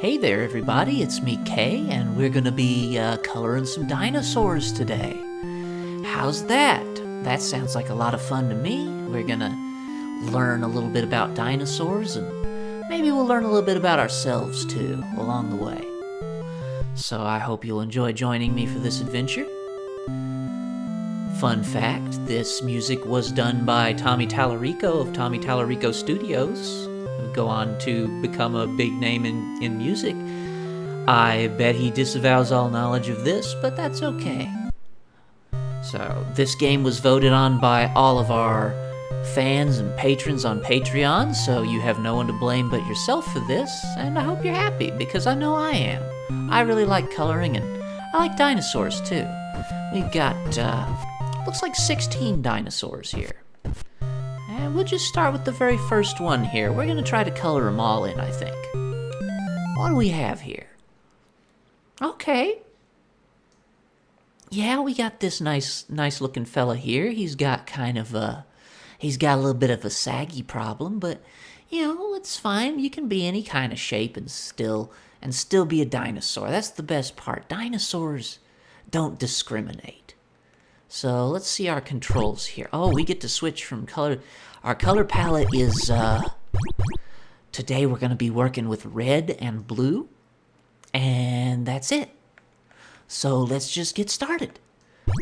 Hey there, everybody. It's me, Kay, and we're gonna be coloring some dinosaurs today. How's that? That sounds like a lot of fun to me. We're gonna learn a little bit about dinosaurs, and maybe we'll learn a little bit about ourselves, too, along the way. So I hope you'll enjoy joining me for this adventure. Fun fact, this music was done by Tommy Tallarico of Tommy Tallarico Studios, who go on to become a big name in music. I bet he disavows all knowledge of this, but that's okay. So, this game was voted on by all of our fans and patrons on Patreon, so you have no one to blame but yourself for this, and I hope you're happy, because I know I am. I really like coloring, and I like dinosaurs, too. We've got, looks like 16 dinosaurs here. And we'll just start with the very first one here. We're going to try to color them all in, I think. What do we have here? Okay. Yeah, we got this nice looking fella here. He's got a little bit of a saggy problem, but, you know, it's fine. You can be any kind of shape and still be a dinosaur. That's the best part. Dinosaurs don't discriminate. So let's see our controls here. Oh, we get to switch from color. Our color palette is, today we're going to be working with red and blue, and that's it. So let's just get started.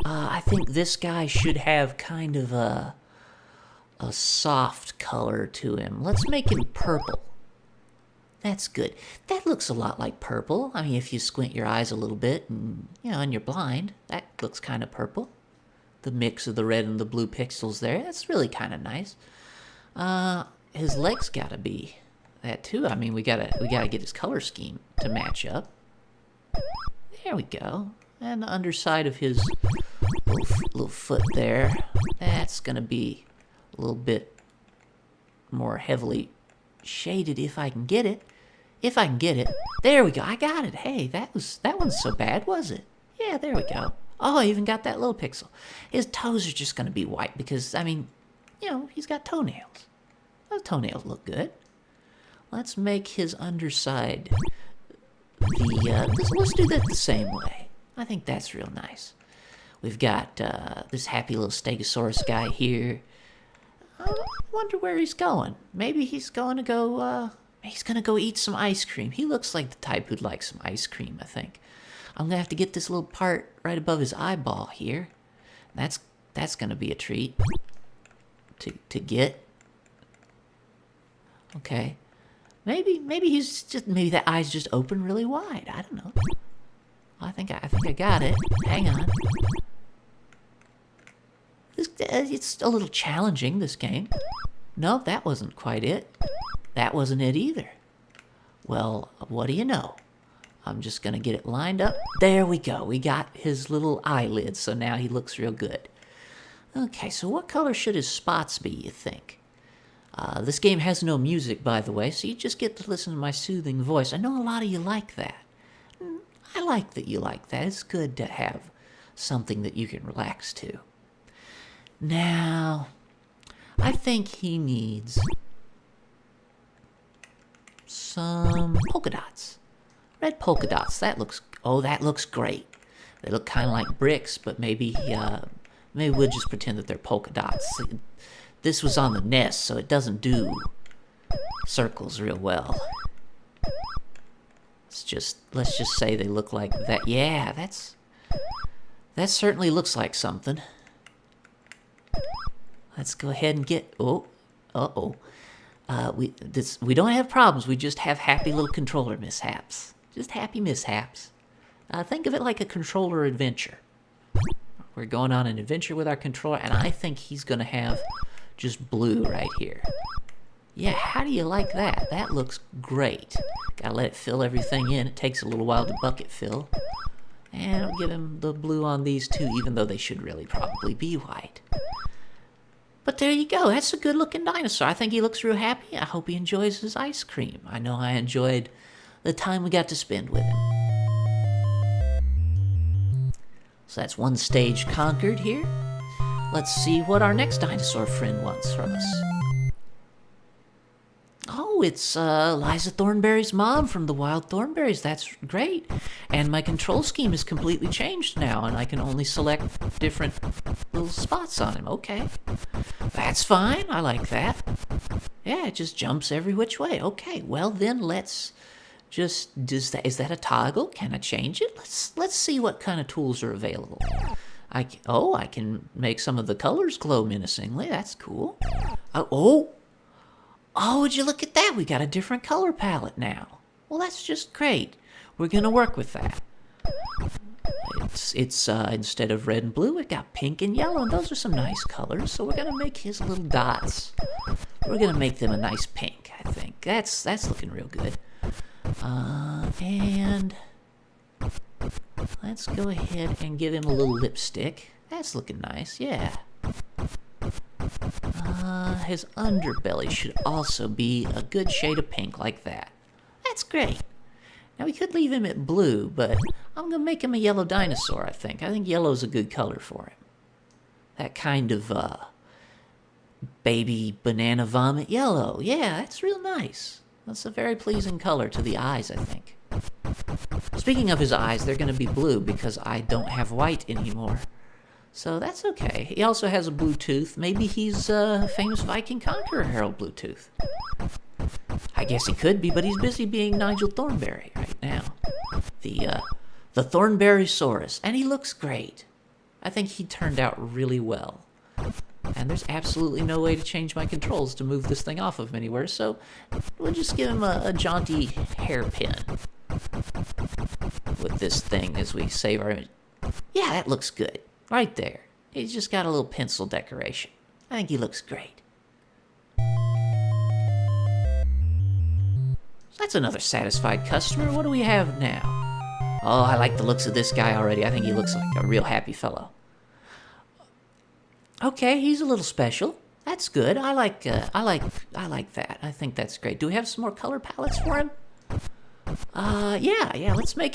I think this guy should have kind of a soft color to him. Let's make him purple. That's good. That looks a lot like purple. I mean, if you squint your eyes a little bit and, you know, and you're blind, that looks kind of purple. The mix of the red and the blue pixels there, that's really kind of nice. His legs gotta be that too. I mean, we gotta get his color scheme to match up. There we go. And the underside of his little foot there, that's gonna be a little bit more heavily shaded if I can get it. If I can get it. There we go. I got it. Hey, that wasn't so bad, was it? Yeah, there we go. Oh, I even got that little pixel. His toes are just going to be white because, I mean, you know, he's got toenails. Those toenails look good. Let's make his underside let's do that the same way. I think that's real nice. We've got this happy little Stegosaurus guy here. I wonder where he's going. Maybe he's going to go eat some ice cream. He looks like the type who'd like some ice cream, I think. I'm going to have to get this little part right above his eyeball here. That's going to be a treat to get. Okay. Maybe that eye's just open really wide. I don't know. I think I got it. Hang on. It's a little challenging, this game. No, that wasn't quite it. That wasn't it either. Well, what do you know? I'm just going to get it lined up. There we go. We got his little eyelids, so now he looks real good. Okay, so what color should his spots be, you think? This game has no music, by the way, so you just get to listen to my soothing voice. I know a lot of you like that. I like that you like that. It's good to have something that you can relax to. Now, I think he needs some polka dots. Red polka dots. That looks great. They look kind of like bricks, but maybe we'll just pretend that they're polka dots. This was on the NES, so it doesn't do circles real well. Let's just say they look like that. Yeah, that certainly looks like something. Let's go ahead and get. We don't have problems. We just have happy little controller mishaps. Just happy mishaps. Think of it like a controller adventure. We're going on an adventure with our controller, and I think he's going to have just blue right here. Yeah, how do you like that? That looks great. Gotta let it fill everything in. It takes a little while to bucket fill. And I'll give him the blue on these too, even though they should really probably be white. But there you go. That's a good-looking dinosaur. I think he looks real happy. I hope he enjoys his ice cream. I know I enjoyed the time we got to spend with him. So that's one stage conquered here. Let's see what our next dinosaur friend wants from us. Oh, Oh, it's Liza Thornberry's mom from the Wild Thornberries. That's great. And my control scheme is completely changed now, and I can only select different little spots on him. Okay. That's fine. I like that. Yeah, it just jumps every which way. Okay, well then let's just, is that a toggle? Can I change it? Let's see what kind of tools are available. I can make some of the colors glow menacingly. That's cool. Oh, would you look at that? We got a different color palette now. Well, that's just great. We're gonna work with that. It's instead of red and blue, it got pink and yellow, and those are some nice colors. So we're gonna make his little dots. We're gonna make them a nice pink, I think. That's looking real good. And let's go ahead and give him a little lipstick. That's looking nice, yeah. His underbelly should also be a good shade of pink like that. That's great. Now we could leave him at blue, but I'm gonna make him a yellow dinosaur, I think. I think yellow's a good color for him. That kind of, baby banana vomit yellow. Yeah, that's real nice. That's a very pleasing color to the eyes, I think. Speaking of his eyes, they're gonna be blue because I don't have white anymore. So that's okay. He also has a blue tooth. Maybe he's a famous Viking conqueror, Harold Bluetooth. I guess he could be, but he's busy being Nigel Thornberry right now. The Thornberrysaurus. And he looks great. I think he turned out really well. And there's absolutely no way to change my controls to move this thing off of him anywhere, so we'll just give him a jaunty hairpin with this thing as we save our image. Yeah, that looks good. Right there. He's just got a little pencil decoration. I think he looks great. So that's another satisfied customer. What do we have now? Oh, I like the looks of this guy already. I think he looks like a real happy fellow. Okay, he's a little special. That's good. I like that. I think that's great. Do we have some more color palettes for him? Yeah. Let's make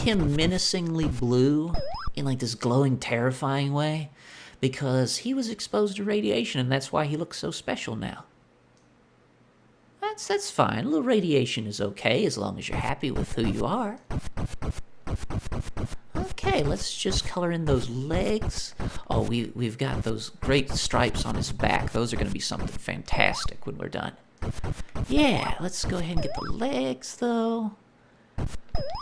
him menacingly blue in like this glowing, terrifying way, because he was exposed to radiation, and that's why he looks so special now. That's fine. A little radiation is okay as long as you're happy with who you are. Okay, let's just color in those legs. Oh, we've got those great stripes on his back. Those are going to be something fantastic when we're done. Yeah, let's go ahead and get the legs, though.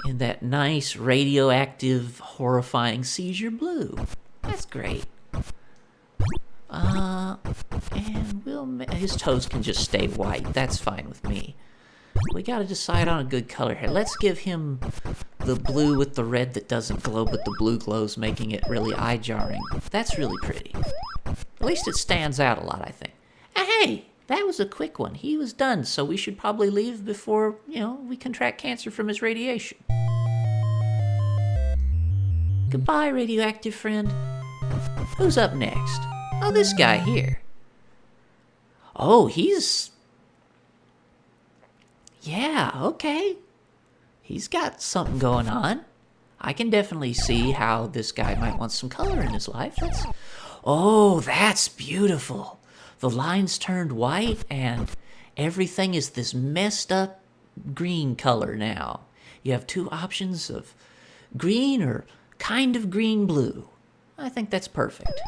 In that nice, radioactive, horrifying seizure blue. That's great. And his toes can just stay white. That's fine with me. We gotta decide on a good color here. Let's give him the blue with the red that doesn't glow, but the blue glows, making it really eye-jarring. That's really pretty. At least it stands out a lot, I think. Hey, that was a quick one. He was done, so we should probably leave before, we contract cancer from his radiation. Goodbye, radioactive friend. Who's up next? Oh, this guy here. Oh, yeah, okay. He's got something going on. I can definitely see how this guy might want some color in his life. That's beautiful. The lines turned white and everything is this messed up green color now. You have two options of green or kind of green blue. I think that's perfect.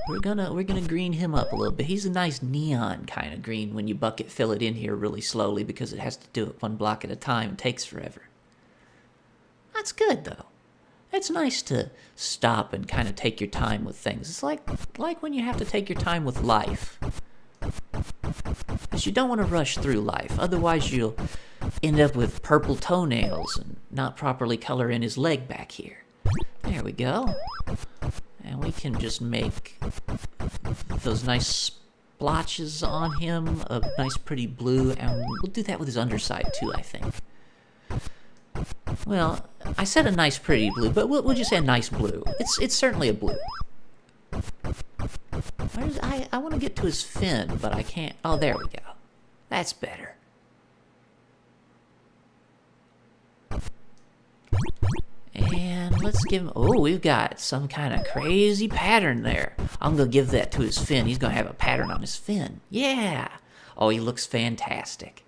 We're gonna green him up a little bit. He's a nice neon kind of green when you bucket fill it in here really slowly, because it has to do it one block at a time. It takes forever. That's good, though. It's nice to stop and kind of take your time with things. It's like when you have to take your time with life. Because you don't want to rush through life. Otherwise, you'll end up with purple toenails and not properly color in his leg back here. There we go. And we can just make those nice splotches on him, a nice pretty blue, and we'll do that with his underside too, I think. Well, I said a nice pretty blue, but we'll just say a nice blue. It's certainly a blue. I want to get to his fin, but I can't. Oh, there we go. That's better. And let's give him... Oh, we've got some kind of crazy pattern there. I'm going to give that to his fin. He's going to have a pattern on his fin. Yeah. Oh, he looks fantastic.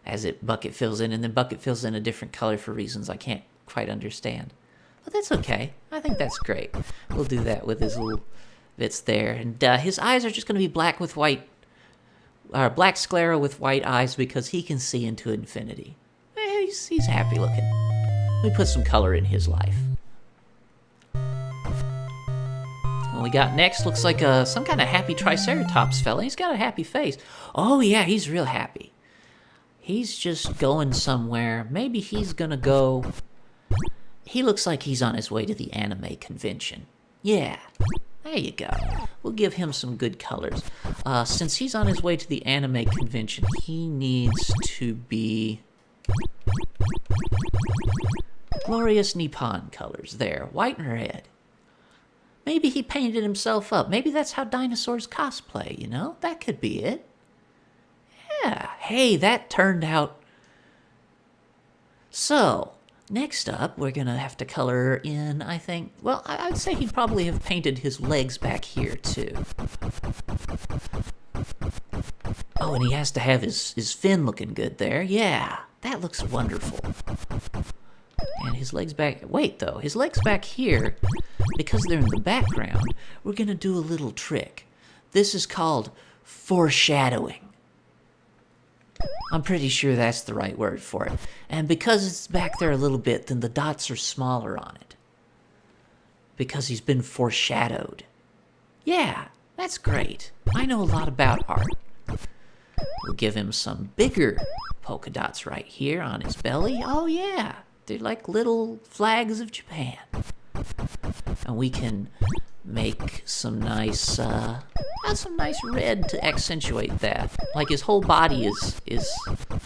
As Bucket fills in, and then Bucket fills in a different color for reasons I can't quite understand. But that's okay. I think that's great. We'll do that with his little bits there. And his eyes are just going to be black with white... black sclera with white eyes because he can see into infinity. He's happy looking. Let me put some color in his life. What we got next looks like some kind of happy Triceratops fella. He's got a happy face. Oh yeah, he's real happy. He's just going somewhere. Maybe he's gonna go... He looks like he's on his way to the anime convention. Yeah, there you go. We'll give him some good colors. Since he's on his way to the anime convention, he needs to be... Glorious Nippon colors there, white and red. Maybe he painted himself up. Maybe that's how dinosaurs cosplay, you know? That could be it. Yeah, hey, that turned out... So, next up, we're gonna have to color in, I think... Well, I'd say he'd probably have painted his legs back here, too. Oh, and he has to have his fin looking good there. Yeah, that looks wonderful. And his legs back... Wait, though. His legs back here, because they're in the background, we're going to do a little trick. This is called foreshadowing. I'm pretty sure that's the right word for it. And because it's back there a little bit, then the dots are smaller on it. Because he's been foreshadowed. Yeah, that's great. I know a lot about art. We'll give him some bigger polka dots right here on his belly. Oh, yeah. They're like little flags of Japan. And we can make some nice red to accentuate that. Like his whole body is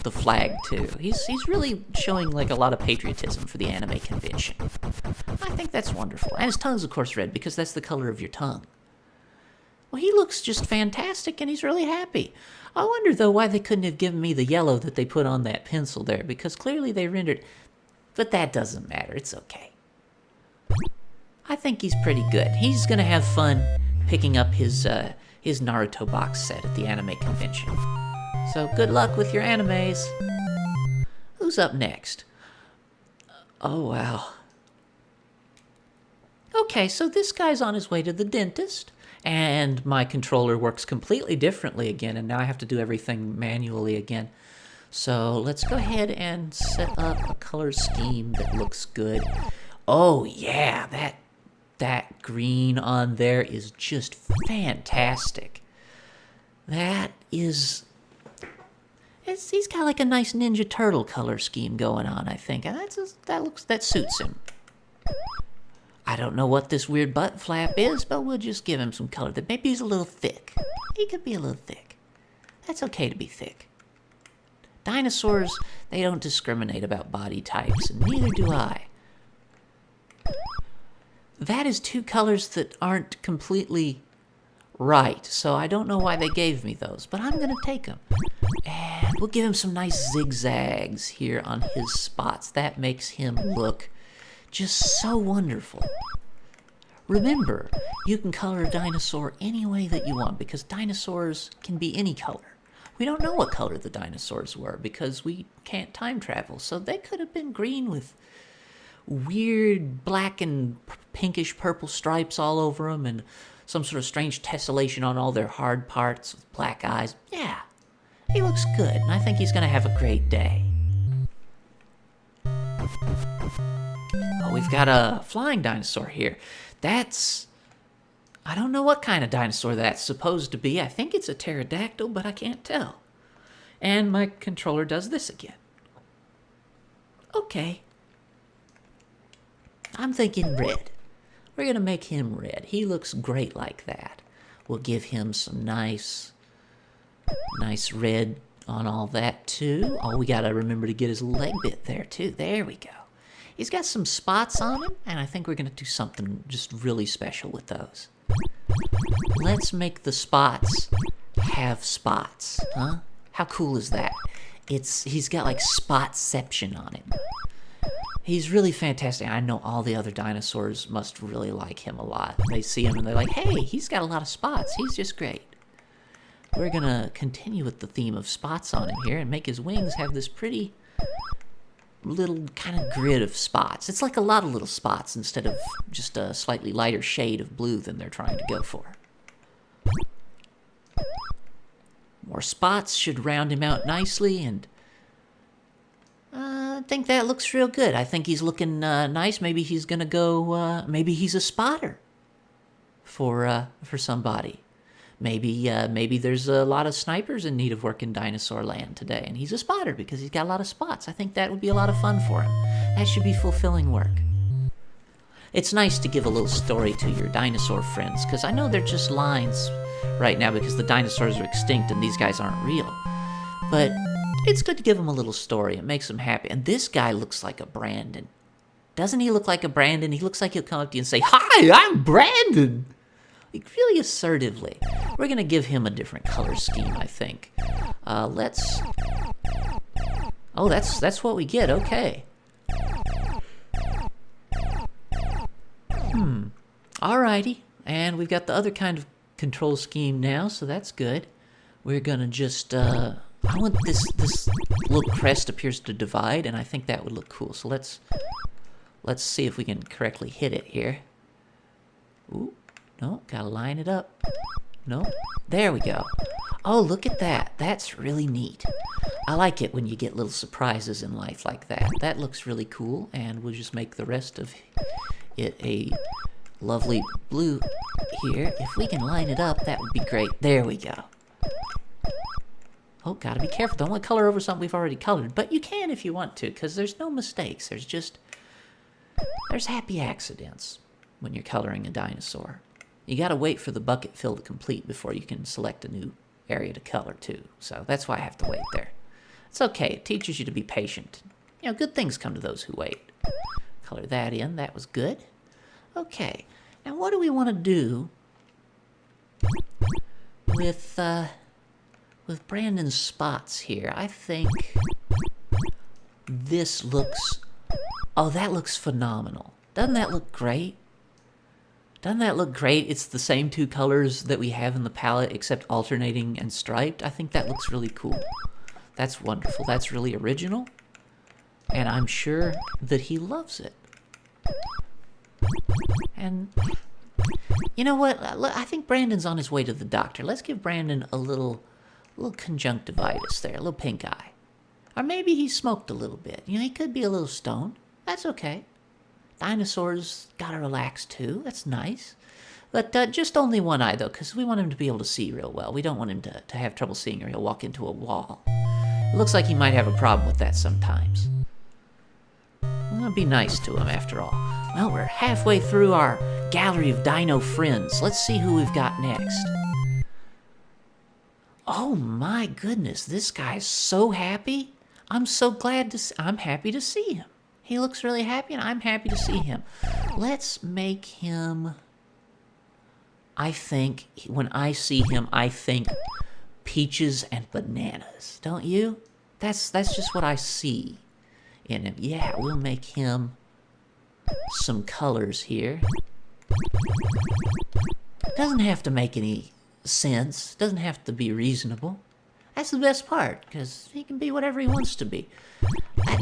the flag too. He's really showing like a lot of patriotism for the anime convention. I think that's wonderful. And his tongue's of course red because that's the color of your tongue. Well, he looks just fantastic and he's really happy. I wonder though why they couldn't have given me the yellow that they put on that pencil there because clearly they rendered... But that doesn't matter. It's okay. I think he's pretty good. He's going to have fun picking up his Naruto box set at the anime convention. So good luck with your animes. Who's up next? Oh, wow. Okay, so this guy's on his way to the dentist. And my controller works completely differently again. And now I have to do everything manually again. So let's go ahead and set up a color scheme that looks good. Oh yeah, that green on there is just fantastic. That is... he's got like a nice Ninja Turtle color scheme going on, I think. And that suits him. I don't know what this weird butt flap is, but we'll just give him some color. That maybe he's a little thick. He could be a little thick. That's okay to be thick. Dinosaurs, they don't discriminate about body types, and neither do I. That is two colors that aren't completely right, so I don't know why they gave me those, but I'm going to take them. And we'll give him some nice zigzags here on his spots. That makes him look just so wonderful. Remember, you can color a dinosaur any way that you want, because dinosaurs can be any color. We don't know what color the dinosaurs were because we can't time travel. So they could have been green with weird black and pinkish purple stripes all over them and some sort of strange tessellation on all their hard parts with black eyes. Yeah, he looks good and I think he's going to have a great day. Oh, we've got a flying dinosaur here. I don't know what kind of dinosaur that's supposed to be. I think it's a pterodactyl, but I can't tell. And my controller does this again. Okay. I'm thinking red. We're going to make him red. He looks great like that. We'll give him some nice red on all that too. Oh, we got to remember to get his leg bit there too. There we go. He's got some spots on him, and I think we're going to do something just really special with those. Let's make the spots have spots, huh? How cool is that? He's got like spotception on him. He's really fantastic. I know all the other dinosaurs must really like him a lot. They see him and they're like, hey, he's got a lot of spots. He's just great. We're going to continue with the theme of spots on him here and make his wings have this pretty little kind of grid of spots. It's like a lot of little spots instead of just a slightly lighter shade of blue than they're trying to go for. More spots should round him out nicely, and I think that looks real good. I think he's looking nice. Maybe he's gonna go. Maybe he's a spotter for somebody. Maybe there's a lot of snipers in need of work in Dinosaur Land today, and he's a spotter because he's got a lot of spots. I think that would be a lot of fun for him. That should be fulfilling work. It's nice to give a little story to your dinosaur friends, because I know they're just lines right now because the dinosaurs are extinct and these guys aren't real. But it's good to give them a little story. It makes them happy. And this guy looks like a Brandon. Doesn't he look like a Brandon? He looks like he'll come up to you and say, "Hi, I'm Brandon!" Like, really assertively. We're going to give him a different color scheme, I think. Let's... Oh, that's what we get. Okay. Alrighty. And we've got the other kind of control scheme now, so that's good. We're going to just... I want this little crest appears to divide, and I think that would look cool. So let's see if we can correctly hit it here. Ooh. No, gotta line it up. No, there we go. Oh, look at that. That's really neat. I like it when you get little surprises in life like that. That looks really cool, and we'll just make the rest of it a lovely blue here. If we can line it up, that would be great. There we go. Oh, gotta be careful. Don't want to color over something we've already colored, but you can if you want to, because there's no mistakes. There's happy accidents when you're coloring a dinosaur. You gotta wait for the bucket fill to complete before you can select a new area to color too. So that's why I have to wait there. It's okay. It teaches you to be patient. You know, good things come to those who wait. Color that in. That was good. Okay. Now what do we want to do with Brandon's spots here? I think this looks... Oh, that looks phenomenal. Doesn't that look great? Doesn't that look great? It's the same two colors that we have in the palette, except alternating and striped. I think that looks really cool. That's wonderful. That's really original. And I'm sure that he loves it. And you know what? I think Brandon's on his way to the doctor. Let's give Brandon a little conjunctivitis there, a little pink eye. Or maybe he smoked a little bit. You know, he could be a little stoned. That's okay. Dinosaurs gotta relax too. That's nice. But just only one eye, though, because we want him to be able to see real well. We don't want him to have trouble seeing or he'll walk into a wall. It looks like he might have a problem with that sometimes. I'm gonna be nice to him, after all. Well, we're halfway through our gallery of dino friends. Let's see who we've got next. Oh my goodness, this guy's so happy. I'm so glad to I'm happy to see him. He looks really happy, and I'm happy to see him. Let's make him... I think, when I see him, I think peaches and bananas. Don't you? That's just what I see in him. Yeah, we'll make him some colors here. Doesn't have to make any sense. Doesn't have to be reasonable. That's the best part, because he can be whatever he wants to be.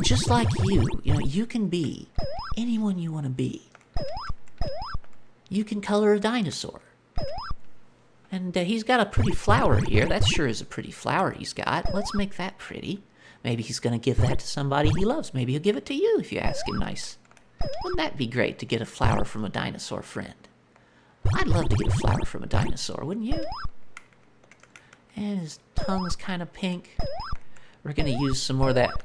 Just like you know, you can be anyone you want to be. You can color a dinosaur. And he's got a pretty flower here. That sure is a pretty flower he's got. Let's make that pretty. Maybe he's going to give that to somebody he loves. Maybe he'll give it to you if you ask him nice. Wouldn't that be great to get a flower from a dinosaur friend? I'd love to get a flower from a dinosaur, wouldn't you? And his tongue's kind of pink. We're going to use some more of that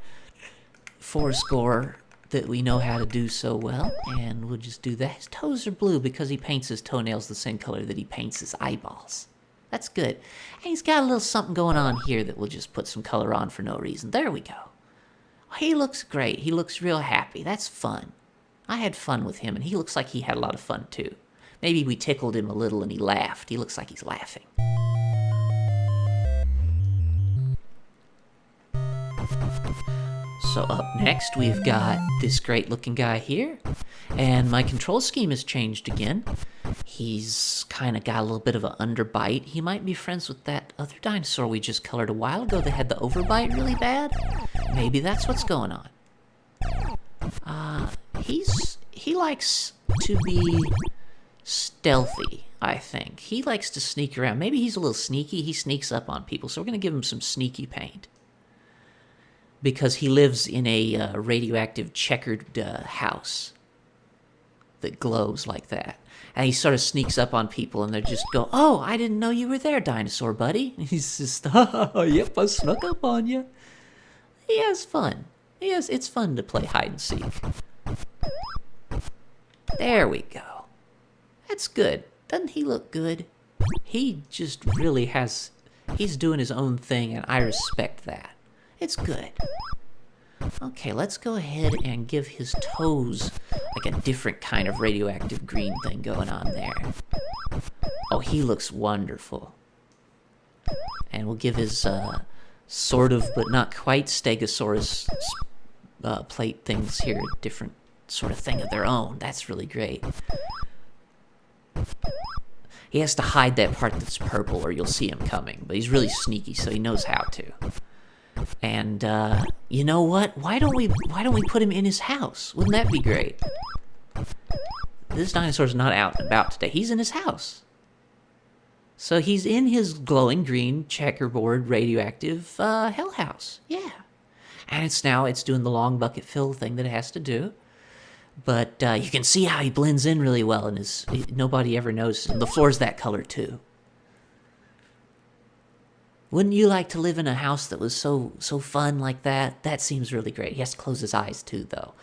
fourscore that we know how to do so well, and we'll just do that. His toes are blue because he paints his toenails the same color that he paints his eyeballs. That's good. And he's got a little something going on here that we'll just put some color on for no reason. There we go. He looks great. He looks real happy. That's fun. I had fun with him, and he looks like he had a lot of fun too. Maybe we tickled him a little and he laughed. He looks like he's laughing. So up next, we've got this great looking guy here. And my control scheme has changed again. He's kind of got a little bit of an underbite. He might be friends with that other dinosaur we just colored a while ago that had the overbite really bad. Maybe that's what's going on. He likes to be stealthy, I think. He likes to sneak around. Maybe he's a little sneaky. He sneaks up on people, so we're going to give him some sneaky paint. Because he lives in a radioactive checkered house that glows like that. And he sort of sneaks up on people, and they just go, "Oh, I didn't know you were there, dinosaur buddy." And he's just, "Oh, yep, I snuck up on you." He has fun. It's fun to play hide and seek. There we go. That's good. Doesn't he look good? He just really has... He's doing his own thing, and I respect that. It's good. Okay, let's go ahead and give his toes like a different kind of radioactive green thing going on there. Oh, he looks wonderful. And we'll give his sort of, but not quite, Stegosaurus plate things here a different sort of thing of their own. That's really great. He has to hide that part that's purple or you'll see him coming, but he's really sneaky, so he knows how to. And you know what? Why don't we put him in his house? Wouldn't that be great? This dinosaur's not out and about today. He's in his house. So he's in his glowing green checkerboard radioactive hell house. Yeah. And it's doing the long bucket fill thing that it has to do. But you can see how he blends in really well, and nobody ever notices. And the floor's that color too. Wouldn't you like to live in a house that was so fun like that? That seems really great. He has to close his eyes too, though.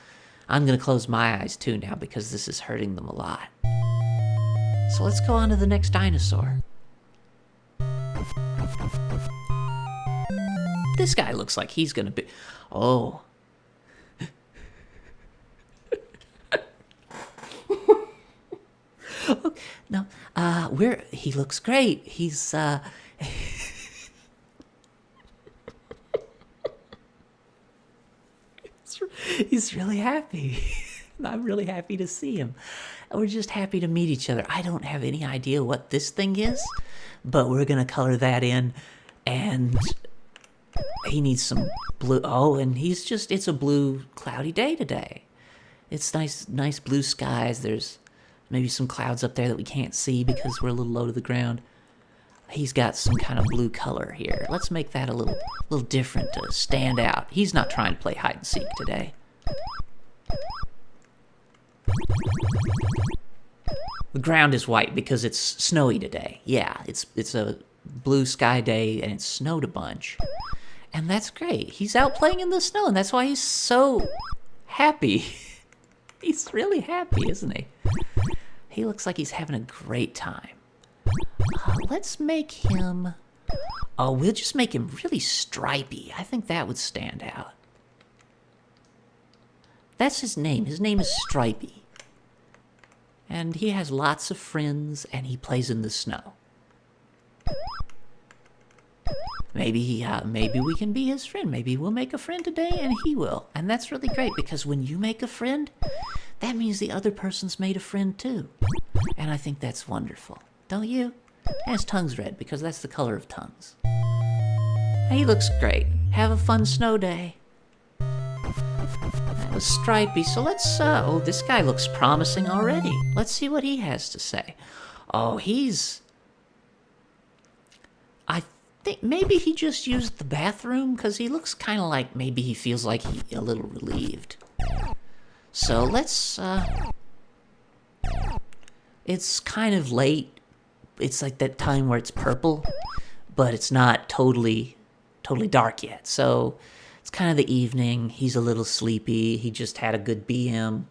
I'm going to close my eyes too now because this is hurting them a lot. So let's go on to the next dinosaur. This guy looks like he's going to be... Oh. No, he looks great. He's he's really happy. I'm really happy to see him. We're just happy to meet each other. I don't have any idea what this thing is, but we're gonna color that in, and he needs some blue. Oh, and it's a blue cloudy day today. It's nice blue skies. There's maybe some clouds up there that we can't see because we're a little low to the ground. He's got some kind of blue color here. Let's make that a little different to stand out. He's not trying to play hide and seek today. The ground is white because it's snowy today. Yeah, it's a blue sky day and it snowed a bunch. And that's great. He's out playing in the snow, and that's why he's so happy. He's really happy, isn't he? He looks like he's having a great time. Let's make him... Oh, we'll just make him really stripy. I think that would stand out. That's his name. His name is Stripey. And he has lots of friends, and he plays in the snow. Maybe we can be his friend. Maybe we'll make a friend today, and he will. And that's really great, because when you make a friend, that means the other person's made a friend too. And I think that's wonderful. Don't you? And his tongue's red, because that's the color of tongues. He looks great. Have a fun snow day. That was Stripey. So let's, oh, this guy looks promising already. Let's see what he has to say. Oh, I think maybe he just used the bathroom, because he looks kind of like maybe he feels like he's a little relieved. So let's, it's kind of late. It's like that time where it's purple, but it's not totally dark yet. So it's kind of the evening. He's a little sleepy. He just had a good BM.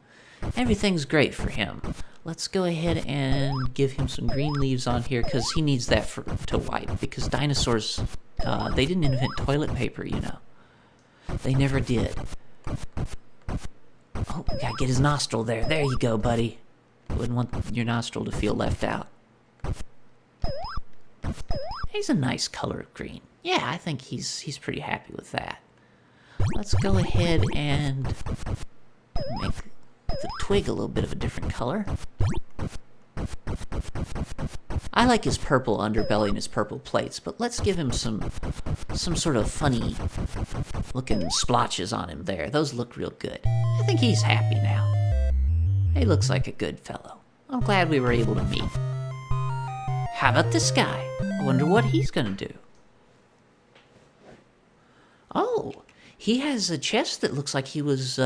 Everything's great for him. Let's go ahead and give him some green leaves on here, because he needs that to wipe. Because dinosaurs, they didn't invent toilet paper, you know. They never did. Oh, gotta get his nostril there. There you go, buddy. Wouldn't want your nostril to feel left out. He's a nice color of green. Yeah, I think he's pretty happy with that. let's go ahead and make the twig a little bit of a different color. I like his purple underbelly and his purple plates, but let's give him some sort of funny looking splotches on him there. Those look real good. I think he's happy now. He looks like a good fellow. I'm glad we were able to meet. How about this guy? I wonder what he's gonna do. Oh, he has a chest that looks like he was,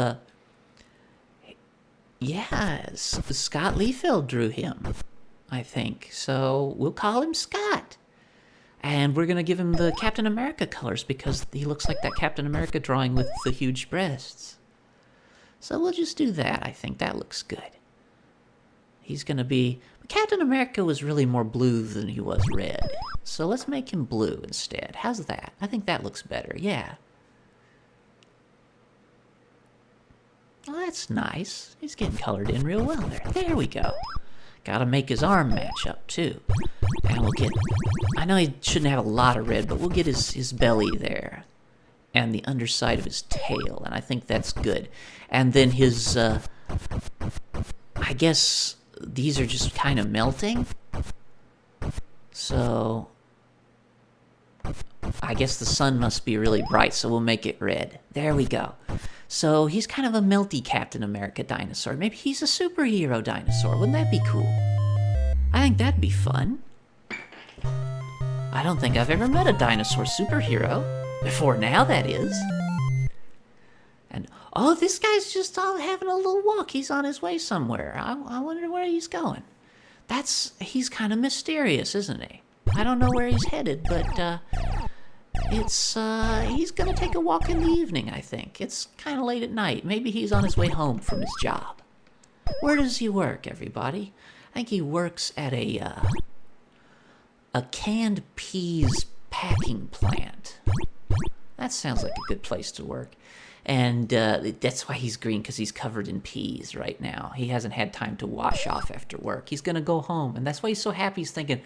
yes, Scott Liefeld drew him, I think. So we'll call him Scott. And we're going to give him the Captain America colors because he looks like that Captain America drawing with the huge breasts. So we'll just do that. I think that looks good. He's going to be... Captain America was really more blue than he was red. So let's make him blue instead. How's that? I think that looks better. Yeah. Oh, that's nice. He's getting colored in real well there. There we go. Gotta make his arm match up, too. And we'll get... I know he shouldn't have a lot of red, but we'll get his belly there. And the underside of his tail, and I think that's good. And then his, I guess these are just kind of melting. So... I guess the sun must be really bright, so we'll make it red. There we go. So he's kind of a melty Captain America dinosaur. Maybe he's a superhero dinosaur. Wouldn't that be cool? I think that'd be fun. I don't think I've ever met a dinosaur superhero. Before now, that is. And, oh, this guy's just all having a little walk. He's on his way somewhere. I wonder where he's going. He's kind of mysterious, isn't he? I don't know where he's headed, but, he's gonna take a walk in the evening, I think. It's kind of late at night. Maybe he's on his way home from his job. Where does he work, everybody? I think he works at a canned peas packing plant. That sounds like a good place to work. And that's why he's green, because he's covered in peas right now. He hasn't had time to wash off after work. He's gonna go home, and that's why he's so happy. He's thinking,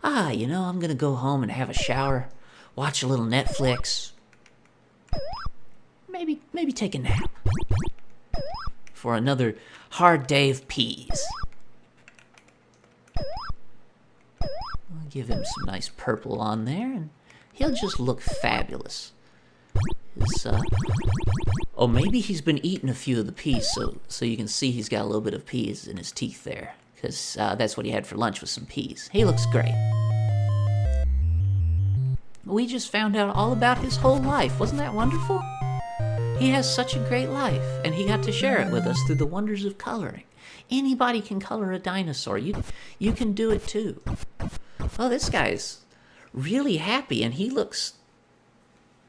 I'm gonna go home and have a shower, watch a little Netflix, maybe take a nap for another hard day of peas. I'll give him some nice purple on there, and he'll just look fabulous. Maybe he's been eating a few of the peas, so you can see he's got a little bit of peas in his teeth there, because that's what he had for lunch, was some peas. He looks great. We just found out all about his whole life. Wasn't that wonderful? He has such a great life, and he got to share it with us through the wonders of coloring. Anybody can color a dinosaur. You can do it too. Oh, this guy's really happy, and he looks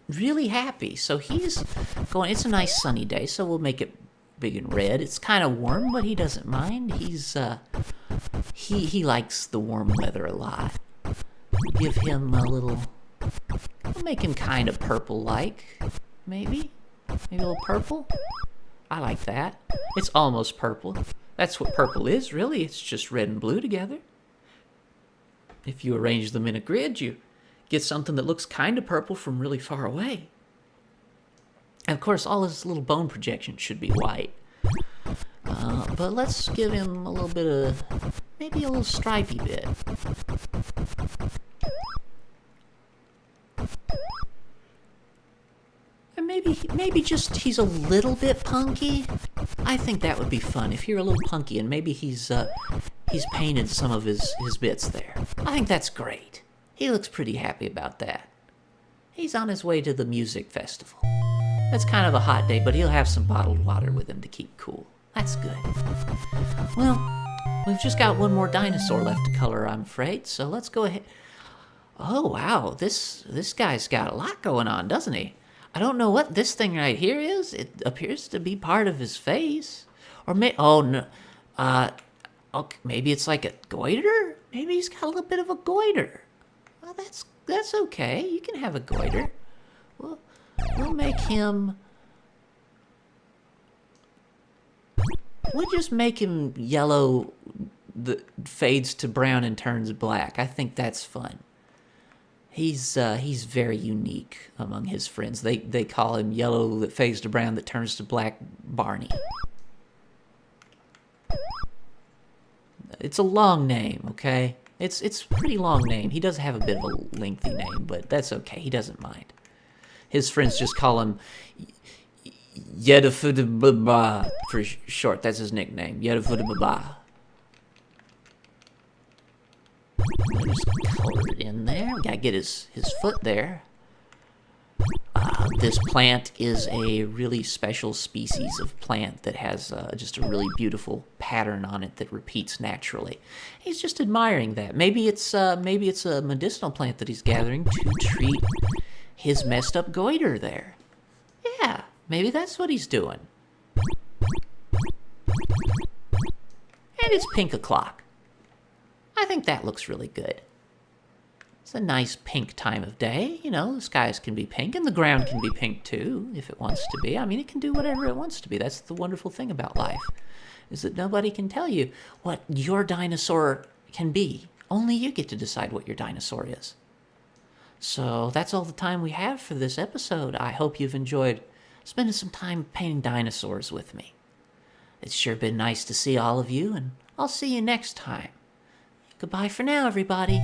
really happy. So he's going... It's a nice sunny day, so we'll make it big and red. It's kind of warm, but he doesn't mind. He likes the warm weather a lot. Give him a little... We'll make him kind of purple-like, maybe? Maybe a little purple? I like that. It's almost purple. That's what purple is, really. It's just red and blue together. If you arrange them in a grid, you get something that looks kind of purple from really far away. And of course, all his little bone projections should be white. But let's give him a little bit of... maybe a little stripy bit. And maybe just he's a little bit punky. I think that would be fun if you're a little punky, and maybe he's painted some of his bits there. I think that's great. He looks pretty happy about that. He's on his way to the music festival. It's kind of a hot day, but he'll have some bottled water with him to keep cool. That's good. Well, we've just got one more dinosaur left to color, I'm afraid, so let's go ahead. Oh, wow, this guy's got a lot going on, doesn't he? I don't know what this thing right here is. It appears to be part of his face. Or okay, maybe it's like a goiter? Maybe he's got a little bit of a goiter. Well, that's okay. You can have a goiter. We'll make him... We'll just make him yellow that fades to brown and turns black. I think that's fun. He's very unique among his friends. They call him Yellow that fades to brown that turns to black Barney. It's a long name, okay? It's a pretty long name. He does have a bit of a lengthy name, but that's okay. He doesn't mind. His friends just call him Yedafudababa for short. That's his nickname, Yedafudababa. Just color it in there. We gotta get his foot there. This plant is a really special species of plant that has just a really beautiful pattern on it that repeats naturally. He's just admiring that. Maybe it's a medicinal plant that he's gathering to treat his messed up goiter there. Yeah, maybe that's what he's doing. And it's pink o'clock. I think that looks really good. It's a nice pink time of day. You know, the skies can be pink and the ground can be pink too, if it wants to be. I mean, it can do whatever it wants to be. That's the wonderful thing about life, is that nobody can tell you what your dinosaur can be. Only you get to decide what your dinosaur is. So that's all the time we have for this episode. I hope you've enjoyed spending some time painting dinosaurs with me. It's sure been nice to see all of you, and I'll see you next time. Goodbye for now, everybody.